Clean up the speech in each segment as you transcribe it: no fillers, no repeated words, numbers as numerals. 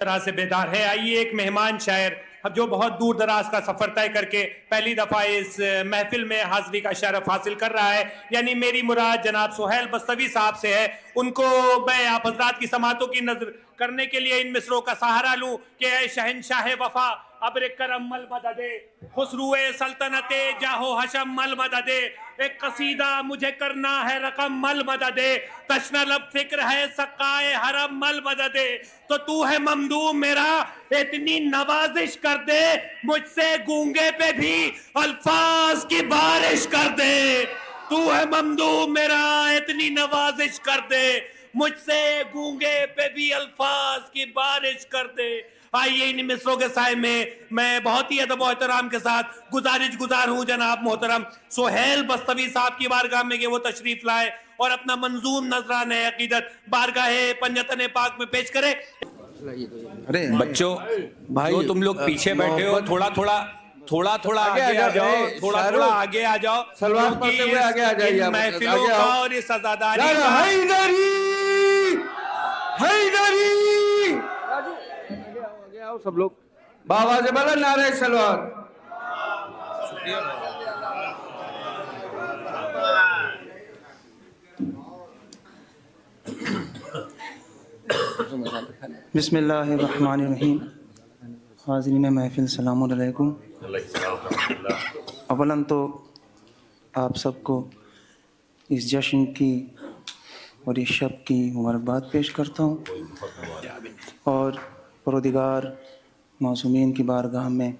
طرح سے بیدار ہے. آئیے ایک مہمان شاعر اب جو بہت دور دراز کا سفر طے کر کے پہلی دفعہ اس محفل میں حاضری کا شرف حاصل کر رہا ہے، یعنی میری مراد جناب سہیل بستوی صاحب سے ہے. ان کو میں آپ حضرات کی سماعتوں کی نظر کرنے کے لیے ان مصروں کا سہارا لوں کہ اے شہنشاہ وفا ابر کرم مل مدد، خسرو سلطنت جاہو حشم مل مدد، ایک قصیدہ مجھے کرنا ہے رقم مل مدد، تشنہ لب فکر ہے سقائے حرم مل مدد. تو ہے ممدوح میرا اتنی نوازش کر دے، مجھ سے گونگے پہ بھی الفاظ کی بارش کر دے. تو ہے ممدوح میرا اتنی نوازش کر دے، مجھ سے گونگے پہ بھی الفاظ کی بارش کر دے. آئیے ان مصروں کے سائے میں بہت ہی ادب و احترام کے ساتھ گزارش گزار ہوں جناب محترم سہیل بستوی صاحب کی بارگاہ میں کہ وہ تشریف لائے اور اپنا منظوم نذرانہ عقیدت بارگاہ پنجتن پاک میں پیش کرے. بچوں جو تم لوگ پیچھے بیٹھے ہو تھوڑا تھوڑا آگے آ جاؤ، تھوڑا آگے آ جاؤ، سلوات پڑھتے ہوئے آگے آ جائیے. ان محفلوں کا اور اس عزاداری کا حیدری آگے آؤ سب لوگ بابا سے بلا نعرہ سلوات. بسم اللہ الرحمن الرحیم. حاضرین محفل سلام علیکم. اولاً تو آپ سب کو اس جشن کی اور اس شب کی مبارکباد پیش کرتا ہوں اور پروردگار معصومین کی بارگاہ میں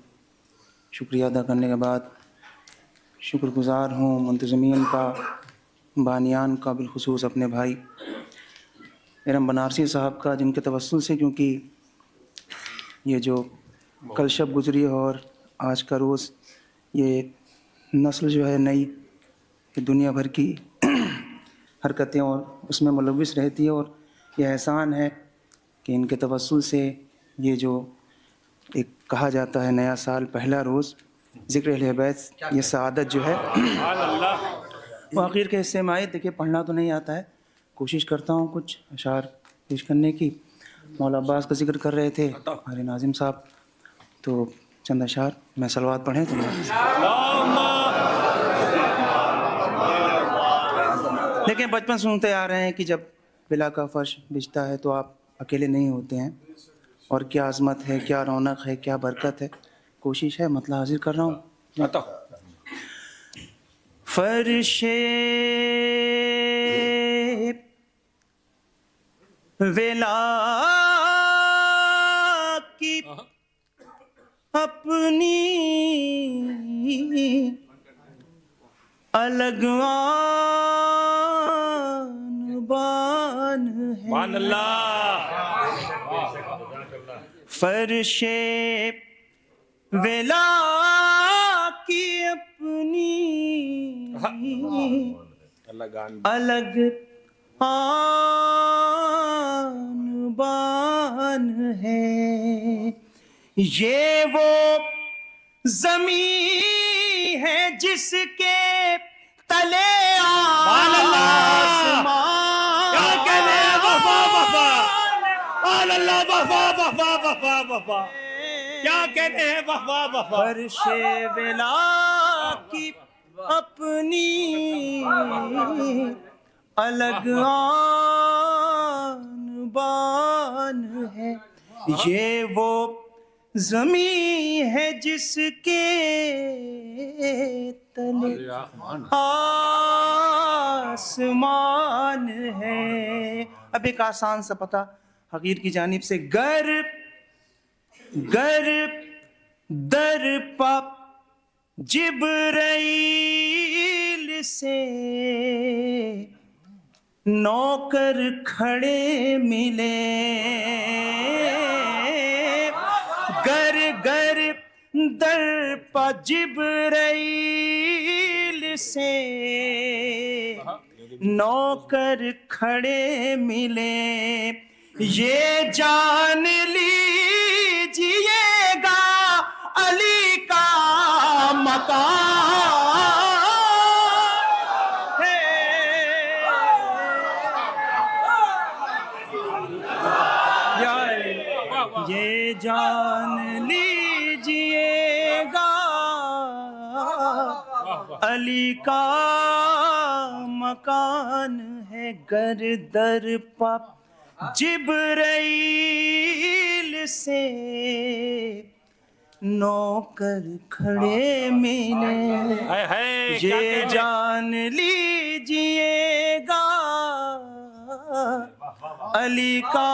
شکریہ ادا کرنے کے بعد شکر گزار ہوں منتظمین کا، بانیان کا، بالخصوص اپنے بھائی ارم بنارسی صاحب کا، جن کے توسل سے کیونکہ یہ جو کل شب گزری اور آج کا روز یہ نسل جو ہے نئی دنیا بھر کی حرکتیں اور اس میں ملوث رہتی ہے، اور یہ احسان ہے کہ ان کے توسل سے یہ جو ایک کہا جاتا ہے نیا سال پہلا روز ذکر اہل بیت، یہ سعادت جو ہے وہ آخر کے حصے میں آئے. دیکھیے پڑھنا تو نہیں آتا ہے، کوشش کرتا ہوں کچھ اشعار پیش کرنے کی. مولا عباس کا ذکر کر رہے تھے ہمارے ناظم صاحب، تو چند اشعار میں سلوات پڑھیں تو لیکن بچپن سنتے آ رہے ہیں کہ جب بلا کا فرش بچھتا ہے تو آپ اکیلے نہیں ہوتے ہیں، اور کیا عظمت ہے، کیا رونق ہے، کیا برکت ہے. کوشش ہے مطلب حاضر کر رہا ہوں. فرش ولا کی اپنی الگ آن بان ہے، فرش ولا کی اپنی الگ آن بان ہے. یہ وہ زمین ہے جس کے تلے کیا کہتے ہیں وفا وفا. فرش ولا کی اپنی الگ آن بان ہے. یہ وہ زمین ہے جس کے تلے آسمان ہے. اب ایک آسان سا پتہ حقیر کی جانب سے، گر در پا جبرائیل سے نوکر کھڑے ملے، گر در پا جبرائیل سے نوکر کھڑے ملے. یہ جان لیجیے گا علی کا مقام ہے. یہ یہ جان لیجئے گا علی کا مکان ہے، گر در پا جبرائیل سے نوکر کھڑے ملے، یہ جان لیجئے گا علی کا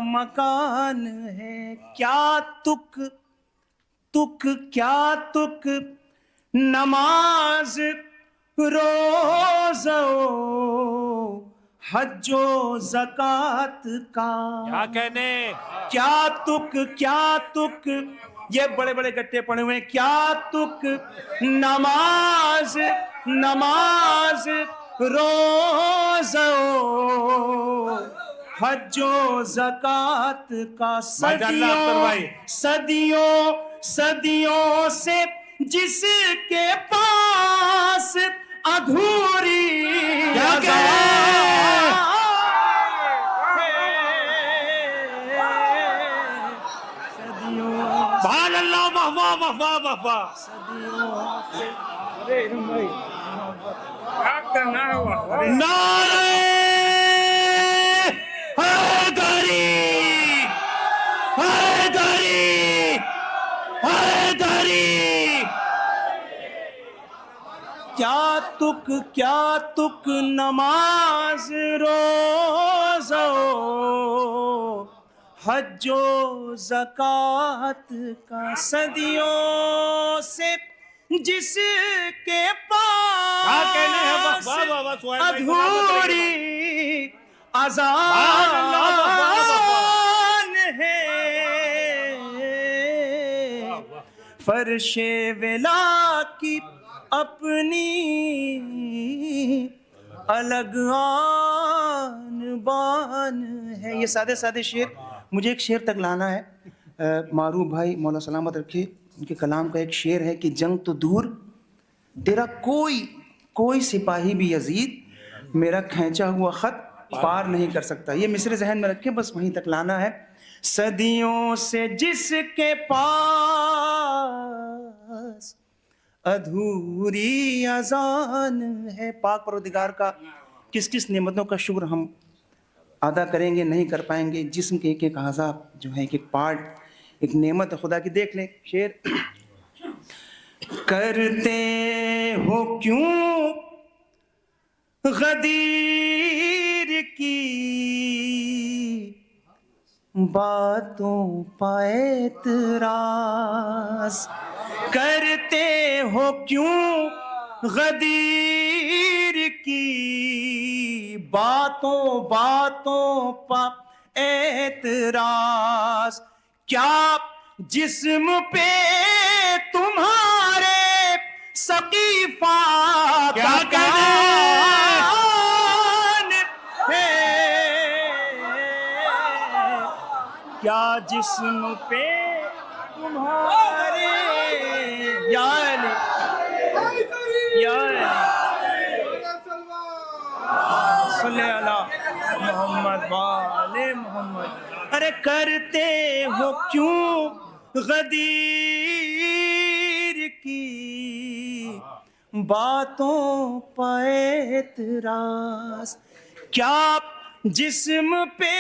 مکان ہے۔ کیا تک کیا تک نماز روزہ حج و زکات کا، کیا کہنے، کیا تک یہ بڑے بڑے گٹے پڑے ہوئے ہیں، کیا تک نماز روزہ حج و زکات کا، صدیوں سے جس کے پاس ادھوری سبحان اللہ، واہ واہ واہ واہ واہ واہ، نعرہ حیدری، حیدری، حیدری۔ کیا تک نماز روزہ حج و زکات کا، صدیوں سے جس کے پاس ادھوری اذان ہے، فرش ولا کی اپنی الگ آن بان ہے۔ یہ سادے سادے شعر، مجھے ایک شعر تک لانا ہے۔ معروف بھائی مولا سلامت رکھے، ان کے کلام کا ایک شعر ہے کہ جنگ تو دور تیرا کوئی سپاہی بھی یزید میرا کھینچا ہوا خط پار نہیں کر سکتا۔ یہ مصرع ذہن میں رکھے، بس وہیں تک لانا ہے۔ صدیوں سے جس کے پاس ادھوری اذان ہے، پاک پروردگار کا کس کس نعمتوں کا شکر ہم ادا کریں گے، نہیں کر پائیں گے۔ جسم کے ایک ایک اعضاء جو ہے، ایک ایک پارٹ ایک نعمت ہے خدا کی۔ دیکھ لیں شعر، کرتے ہو کیوں غدیر کی باتوں پہ اعتراض، کرتے ہو کیوں غدیر کی باتوں پہ اعتراض، کیا جسم پہ تمہارے سقیفہ کا کان ہے، کیا جسم پہ تمہارے یا علی صلی اللہ محمد والے محمد۔ ارے کرتے ہو کیوں غدیر کی باتوں پہ اعتراض، کیا جسم پہ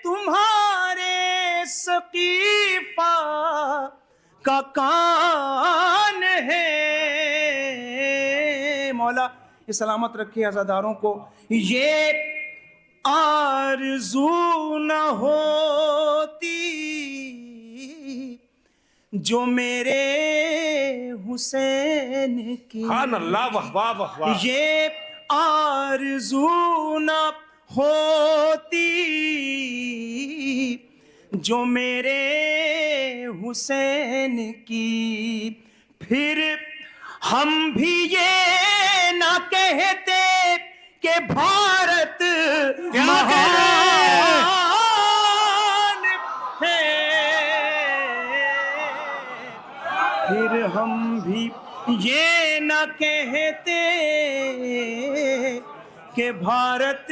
تمہارے سقیفہ کا کان ہے۔ مولا یہ سلامت رکھے عزاداروں کو۔ یہ آرزو نہ ہوتی جو میرے حسین کی، سبحان اللہ، واہ واہ واہ واہ، یہ آرزو نہ ہوتی جو میرے حسین کی، پھر ہم بھی یہ نہ کہتے کہ بھارت مہان ہے، پھر ہم بھی یہ نہ کہتے کہ بھارت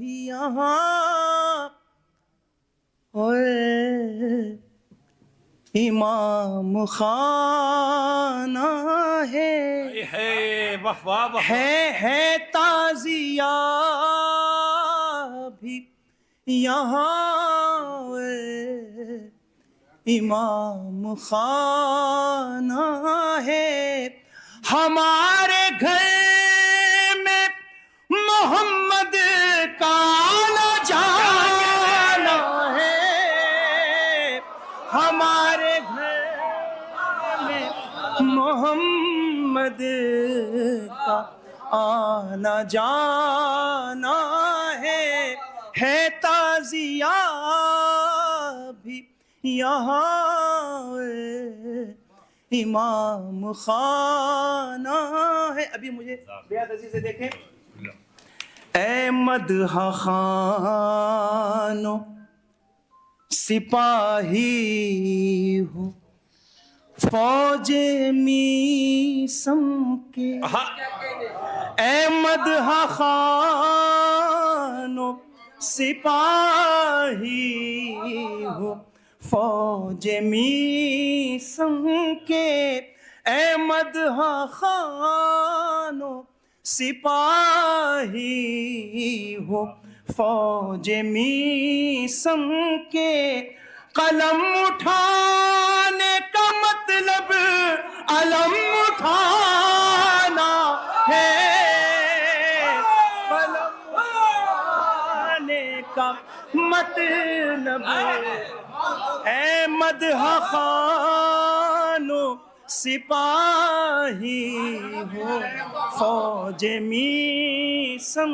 بھی یہاں اوے امام خانہ ہے واہ واہ واہ ہے تازیہ بھی یہاں امام خانہ ہے ہمارے گھر میں محمد کا آنا جانا ہے ہمارے گھر میں محمد کا آنا جانا ہے تازیہ بھی یہاں امام خانہ ہے. ابھی مجھے بیعت عزیز سے دیکھیں. اے مدح خانو سپاہی ہو فوج میسم کے اے مدح خانو سپاہی ہو فوج میسم کے اے مدح خانو سپاہی ہو فوج میسم کے قلم اٹھانے کا مطلب علم اٹھانا ہے قلم اٹھانے کا مطلب اے مدح خانو سپاہی ہو فوج میسم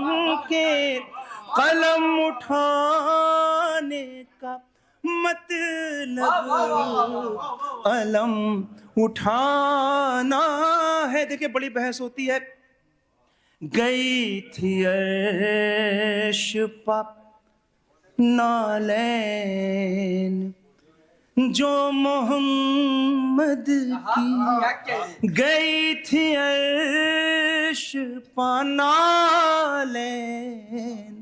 کے قلم اٹھانے کا مطلب علم اٹھانا ہے. دیکھیں بڑی بحث ہوتی ہے. گئی تھی عرش پا نالین جو محمد کی گئی تھی عرش پا نالین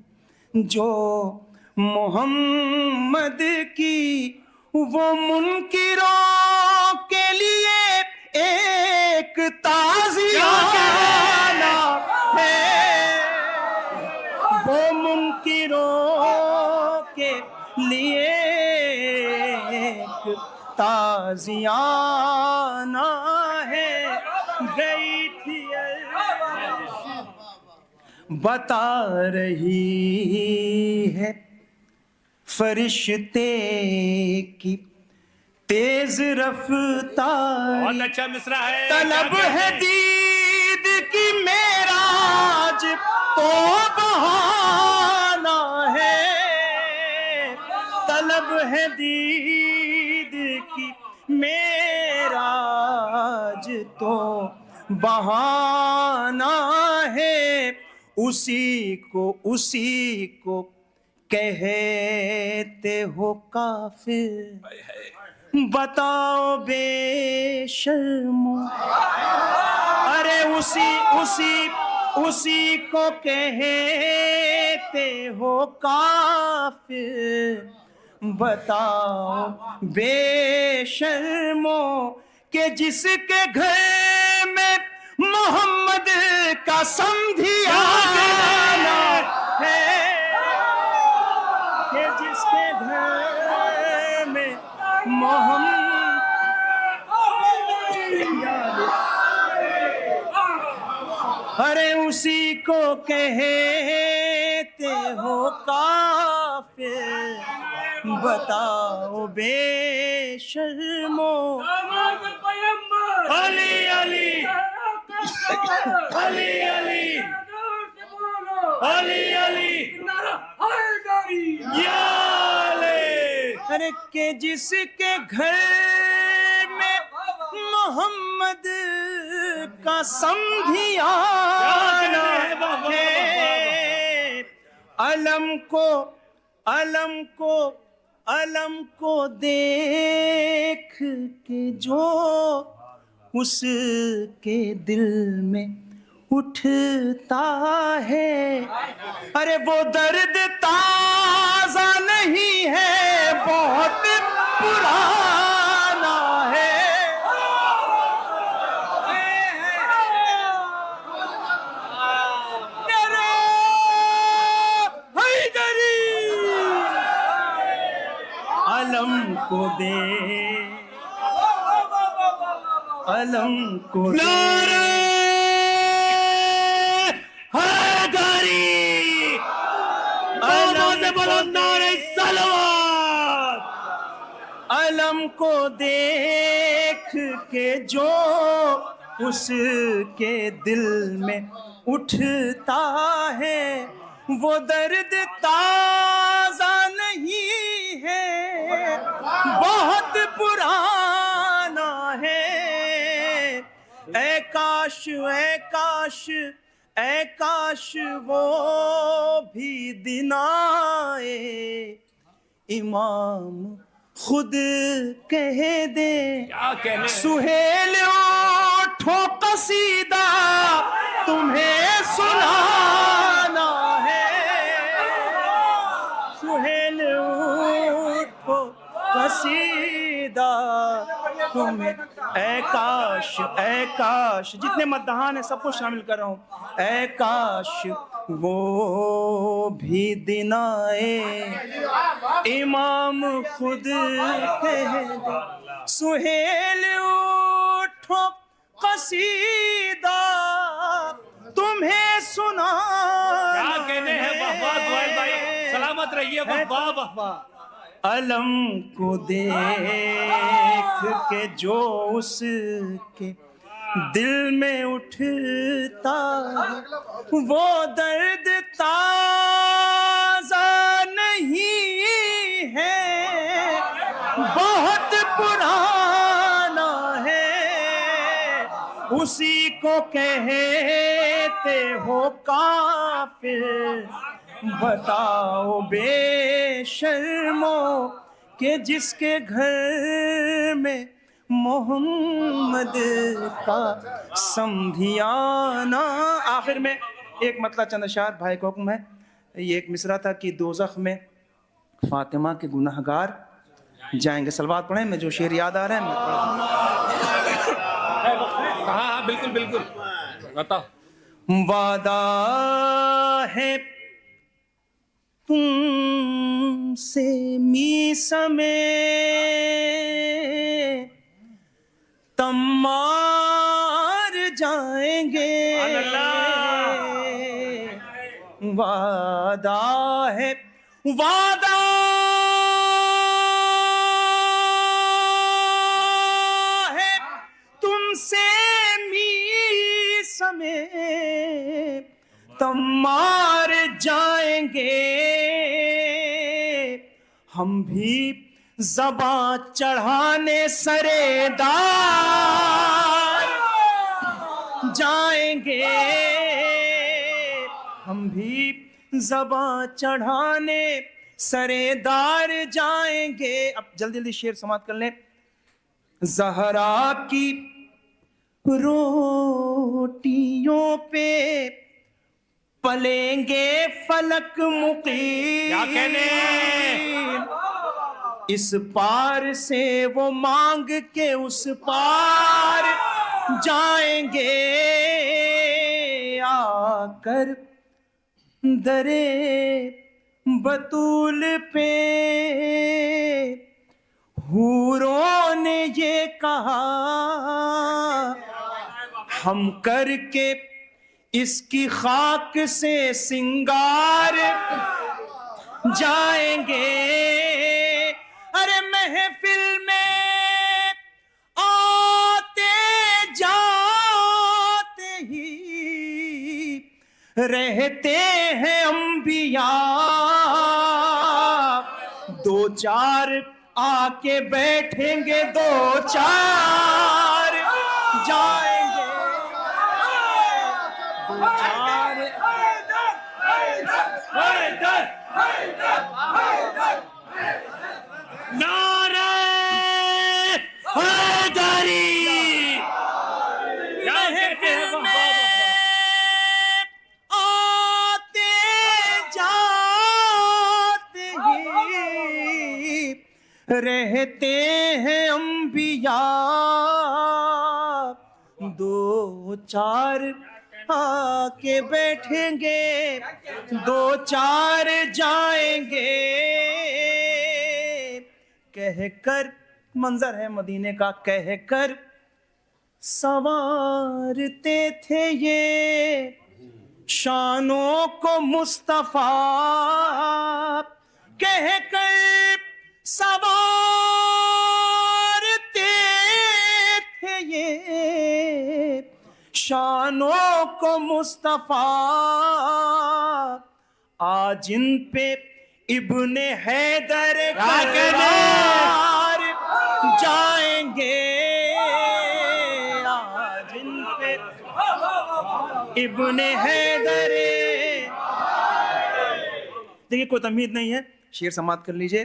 جو محمد کی وہ منکروں کے لیے ایک تعزیانہ ہے وہ منکروں کے لیے ایک تعزیانہ ہے. گئی تھی بتا رہی ہے فرشتے کی تیز رفتار بہت اچھا مصرع ہے طلب ہے دید کی معراج تو بہانہ ہے طلب ہے دید کی معراج تو بہانہ ہے اسی کو کہتے ہو کافر بتاؤ بے شرمو ارے اسی کو کہتے ہو کافر بتاؤ بے شرمو کہ جس کے گھر میں محمد کا سمدھیانہ ہے کہ جس کے گھر میں محمد ارے اسی کو کہتے ہو کافر بتاؤ بے شرمو علی علی علی علی علی علی یا علی ارے کہ جس کے گھر میں محمد کا سمدھیانہ ہے علم کو دیکھ کے جو اس کے دل میں اٹھتا ہے. ارے وہ درد تازہ نہیں ہے, بہت پرانا ہے. علم کو دے, علم کو دے. حیدری, آواز بلند نعرہ سلوات. علم کو دیکھ کے جو اس کے دل میں اٹھتا ہے, وہ درد تازہ نہیں ہے, بہت پرانا ہے. اے کاش, اے کاش, اے کاش وہ بھی دن آئے, امام خود کہہ دے. کیا کہنے, سہیل اٹھو قصیدہ تمہیں سنانا ہے. سہیل اٹھو قصیدہ تمہیں. اے کاش, اے کاش, جتنے مدحان ہیں سب کو شامل کر رہا ہوں. اے کاش وہ بھی دن آئے, امام خود کہہ دے. سہیل اٹھو قصیدہ تمہیں سنا. کیا کہنے ہیں, واہ واہ سہیل بھائی, سلامت رہیے, واہ واہ واہ واہ. علم کو دیکھ کے جو اس کے دل میں اٹھتا ہے, وہ درد تازہ نہیں ہے, بہت پرانا ہے. اسی کو کہتے ہو کافر, بتاؤ بے شرمو کہ جس کے گھر میں محمد کا سمدھیانہ. آخر میں ایک مطلع چند اشعار بھائی کو حکم ہے. یہ ایک مصرع تھا کہ دوزخ میں فاطمہ کے گناہ گار جائیں گے. سلوات پڑھیں, میں جو شعر یاد آ رہا ہے میں ہاں ہاں بالکل بالکل بتا. وعدہ ہے تم سے میثم تمار جائیں گے. وعدہ ہے, وعدہ ہے تم سے میثم تمار جائیں گے. ہم بھی زباں چڑھانے سرے دار جائیں گے. ہم بھی زباں چڑھانے سرے دار جائیں گے. اب جلدی جلدی شعر سماعت کر لیں. زہرا کی روٹیوں پہ پلیں گے فلک مقیم. کیا کہنے, اس پار سے وہ مانگ کے اس پار جائیں گے. آ کر درے بطول پہ حوروں نے یہ کہا, ہم کر کے اس کی خاک سے سنگار جائیں گے. ارے محفل میں آتے جاتے ہی رہتے ہیں انبیاء. دو چار آ کے بیٹھیں گے, دو چار جائیں گے, دو چار. نعرہ حیدری. محفل میں رہتے ہیں انبیاء دو چار آ کے بیٹھیں گے دو چار جائیں گے کہہ کر منظر ہے مدینے کا کہہ کر سنوارتے تھے یہ شانوں کو مصطفیٰ کہہ کر سنوارتے تھے یہ شانوں کو مصطفیٰ آج ان پہ ابن حیدر کرار جائیں گے آج ان پہ ابن حیدر دیکھیے کوئی تمہید نہیں ہے شعر سماعت کر لیجئے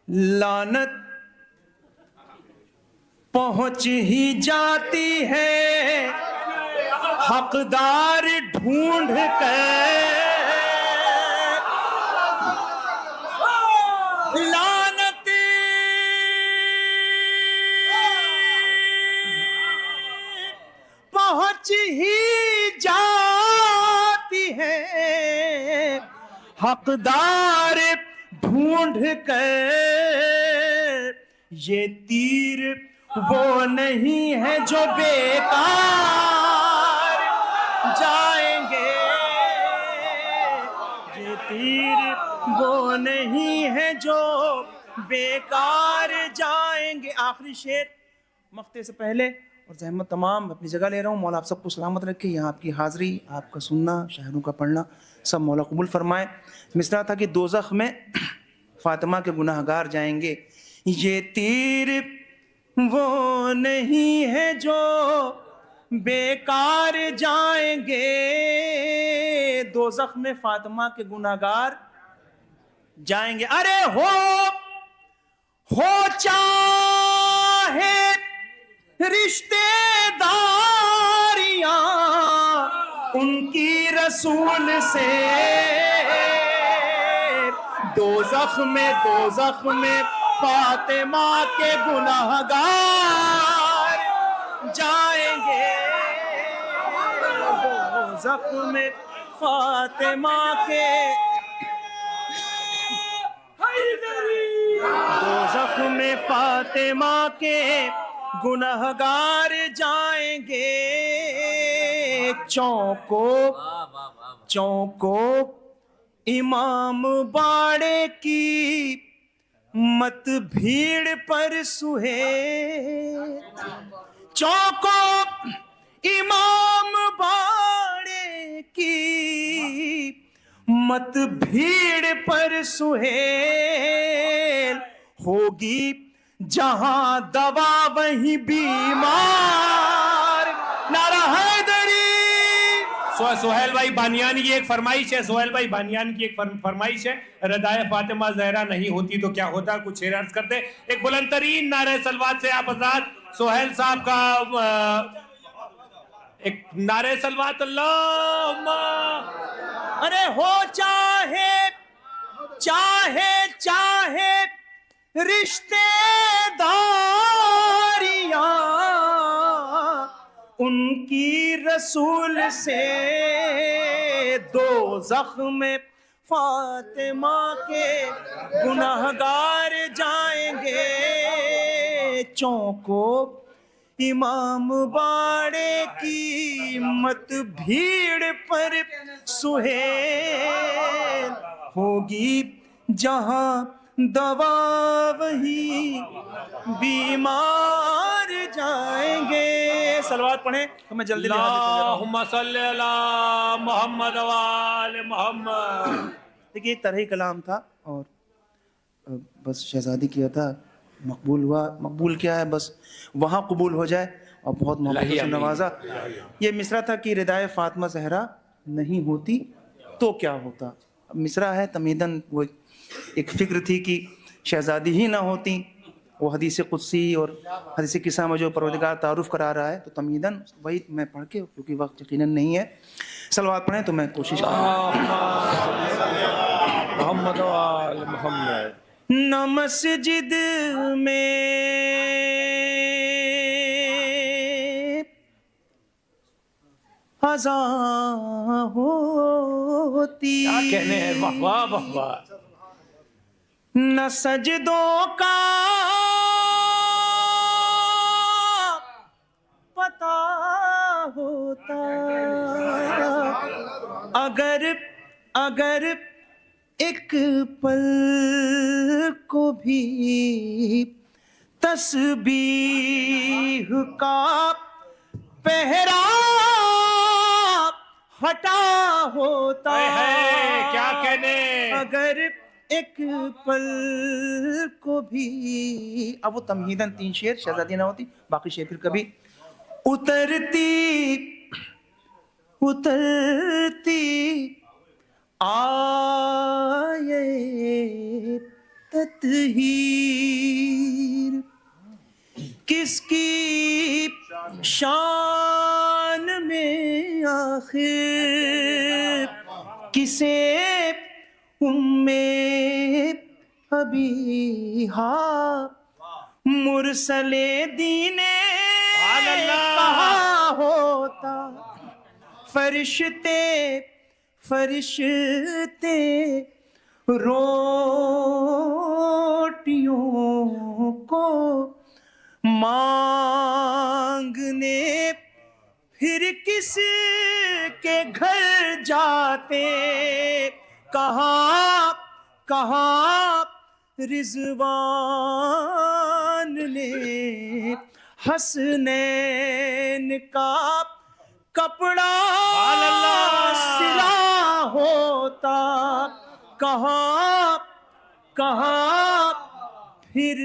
لعنت پہنچ ہی جاتی ہے حقدار ڈھونڈ کر لعنت پہنچ ہی جاتی ہے حقدار ڈھونڈ کر یہ تیر وہ نہیں ہے جو بیکار جائیں گے یہ تیر وہ نہیں ہے جو بیکار جائیں گے آخری شعر مقطع سے پہلے اور زحمت تمام اپنی جگہ لے رہا ہوں مولا آپ سب کو سلامت رکھے یہاں آپ کی حاضری آپ کا سننا شاعروں کا پڑھنا سب مولا قبول فرمائے مصرع تھا کہ دوزخ میں فاطمہ کے گناہگار جائیں گے یہ تیر وہ نہیں ہے جو بیکار جائیں گے دوزخ میں فاطمہ کے گناہگار جائیں گے ارے ہو چاہے رشتے داریاں ان کی رسول سے دوزخ میں فاطمہ کے گناہگار جائیں گے دوزخ میں فاطمہ کے دوزخ میں فاطمہ کے گناہگار جائیں گے چونکو امام باڑے کی مت بھیڑ پر سہیل چونکو امام باڑے کی مت بھیڑ پر سہیل ہوگی جہاں دوا وہیں بیمار نعرہ حیدری سہیل بھائی بانیانی کی ایک فرمائش ہے فرمائش ہے ردائے فاطمہ زہرا نہیں ہوتی تو کیا ہوتا کچھ شعر عرض کرتے ایک بلند ترین نعرہ سلوات سے آپ حضرات سہیل صاحب کا ایک نعرہ سلوات اللہم ارے ہو چاہے رشتے داریاں ان کی رسول سے دوزخ میں فاطمہ کے گناہگار جائیں گے چونکو امام باڑے کی مت بھیڑ پر سہیل ہوگی جہاں دوا وہی بیمار جائیں گے صلوات پڑھیں تو میں جلدی اللہم صلی علی محمد وآل محمد دیکھیں ایک طرح ہی کلام تھا اور بس شہزادی کیا تھا مقبول ہوا مقبول کیا ہے بس وہاں قبول ہو جائے اور بہت محبت سے نوازا یہ مصرع تھا کہ ردائے فاطمہ زہرا نہیں ہوتی تو کیا ہوتا مصرع ہے تمہیداً وہ ایک فکر تھی کہ شہزادی ہی نہ ہوتی وہ حدیث قدسی اور حدیث قصہ میں جو پروردگار تعارف کرا رہا ہے تو تمہیداً وہی میں پڑھ کے کیونکہ وقت یقیناً نہیں ہے صلوات پڑھیں تو میں کوشش کروں محمد وآل محمد نہ مسجد میں اذان ہوتی، کیا کہنے ہیں، واہ واہ واہ واہ. نہ سجدوں کا پتا ہوتا، اگر ایک پل کو بھی تسبیح کا پہرا ہٹا ہوتا، کیا کہنے. اگر ایک پل کو بھی. اب وہ تمہیداً 3 شعر شہزادی نہ ہوتی، باقی شعر پھر کبھی. اترتی آئے تطہیر کس کی شان میں آخر، کسے ابیہا مرسل دین کہا ہوتا. فرشتے روٹیوں کو مانگنے پھر کس کے گھر جاتے، کہاں رضوان نے حسنین کا کپڑا سلا ہوتا، کہاں پھر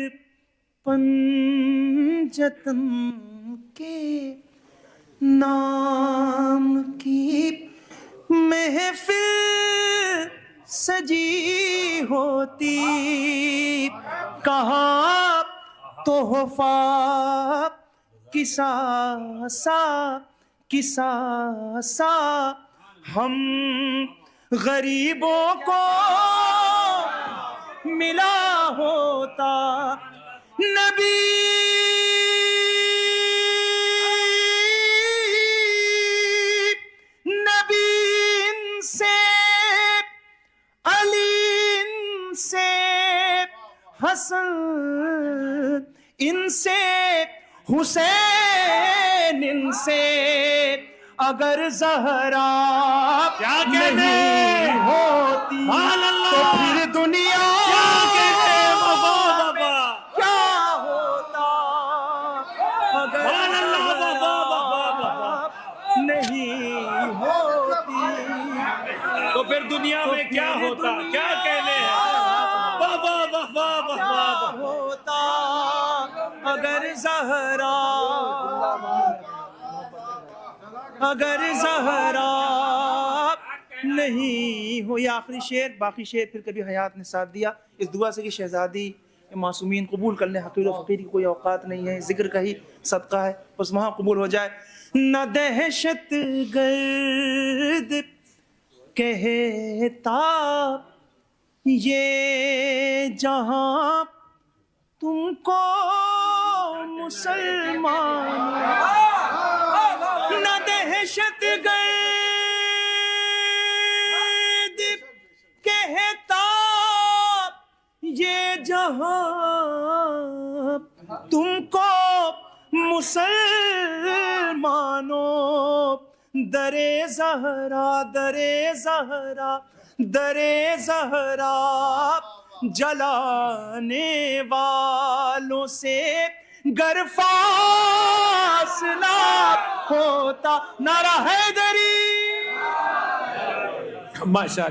پنجتن کے نام کی محفل سجی ہوتی، کہاں تحفہ کسا سا ہم غریبوں کو ملا ہوتا. نبی ان سے علی، ان سے حسن، ان سے حسین، ان سے اگر زہرا نہیں ہوتی تو پھر دنیا کیا ہوتا، اگر نہیں ہوتی تو پھر دنیا میں کیا ہوتا. کیا کہنے ہیں، واہ واہ واہ واہ واہ واہ. ہوتا اگر زہرا نہیں ہو. یہ آخری شعر، باقی شعر پھر کبھی حیات نے ساتھ دیا. اس دعا سے کہ شہزادی معصومین قبول کر لیں، حقیر و فقیر کی کوئی اوقات نہیں ہے، ذکر کا ہی صدقہ ہے، بس وہاں قبول ہو جائے. نہ دہشت گرد کہتا یہ جہاں تم کو مسلمان، نہ دہشت گرد کہتا یہ جہاں تم کو مسلمانوں، درے زہرا جلانے والوں سے گر فاصلہ ہوتا. نعرہ حیدری. ماشاء